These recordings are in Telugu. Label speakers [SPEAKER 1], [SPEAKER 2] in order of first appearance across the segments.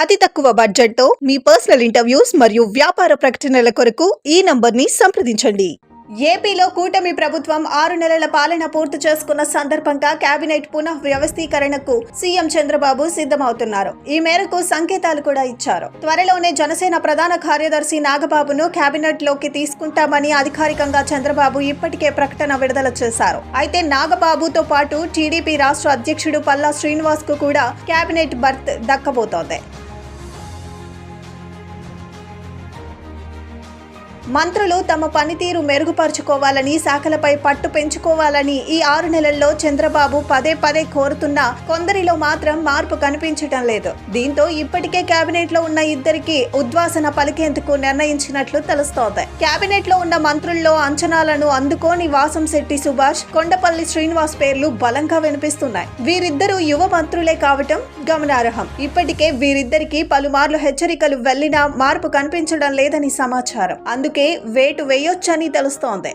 [SPEAKER 1] అతి తక్కువ బడ్జెట్తో మీ పర్సనల్ ఇంటర్వ్యూస్ మరియు వ్యాపార ప్రకటనల కొరకు ఈ నంబర్ని సంప్రదించండి. ఏపీలో కూటమి ప్రభుత్వం 6 నెలల పాలన పూర్తి చేసుకున్న సందర్భంగా కేబినెట్ పునః వ్యవస్థీకరణకు సీఎం చంద్రబాబు సిద్ధమవుతున్నారు. ఈ మేరకు సంకేతాలు కూడా ఇచ్చారు. త్వరలోనే జనసేన ప్రధాన కార్యదర్శి నాగబాబును కేబినెట్ లోకి తీసుకుంటామని అధికారికంగా చంద్రబాబు ఇప్పటికే ప్రకటన విడుదల చేశారు. అయితే నాగబాబుతో పాటు టీడీపీ రాష్ట్ర అధ్యక్షుడు పల్లా శ్రీనివాస్ కు కూడా కేబినెట్ బర్త్ దక్కబోతోంది. మంత్రులు తమ పనితీరు మెరుగుపరుచుకోవాలని, శాఖలపై పట్టు పెంచుకోవాలని ఈ 6 నెలల్లో చంద్రబాబు పదే పదే కోరుతున్నా కొందరిలో మాత్రం మార్పు కనిపించటం లేదు. దీంతో ఇప్పటికే కేబినెట్ లో ఉన్న ఇద్దరికి ఉద్వాసన పలికేందుకు నిర్ణయించినట్లు తెలుస్తోంది. కేబినెట్ లో ఉన్న మంత్రుల్లో అంచనాలను అందుకోని వాసంశెట్టి సుభాష్, కొండపల్లి శ్రీనివాస్ పేర్లు బలంగా వినిపిస్తున్నాయి. వీరిద్దరూ యువ మంత్రులే కావటం గమనార్హం. ఇప్పటికే వీరిద్దరికి పలుమార్లు హెచ్చరికలు వెళ్లినా మార్పు కనిపించడం లేదని సమాచారం. అందుకే వేటు వేయొచ్చని తెలుస్తోంది.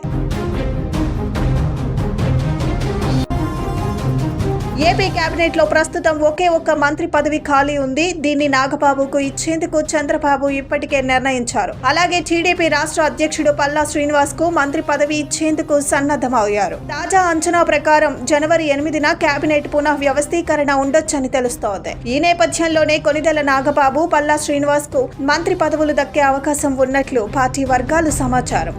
[SPEAKER 1] ఏపీ కేబినెట్ లో ప్రస్తుతం ఒకే ఒక్క మంత్రి పదవి ఖాళీ ఉంది. దీన్ని నాగబాబుకు ఇచ్చేందుకు చంద్రబాబు ఇప్పటికే నిర్ణయించారు. అలాగే టీడీపీ రాష్ట్ర అధ్యక్షుడు పల్లా శ్రీనివాస్ కు మంత్రి పదవి ఇచ్చేందుకు సన్నద్ధమయ్యారు. తాజా అంచనా ప్రకారం జనవరి 8న కేబినెట్ పునః వ్యవస్థీకరణ ఉండొచ్చని తెలుస్తోంది. ఈ నేపథ్యంలోనే కొనిదెల నాగబాబు, పల్లా శ్రీనివాస్ కు మంత్రి పదవులు దక్కే అవకాశం ఉన్నట్లు పార్టీ వర్గాలు సమాచారం.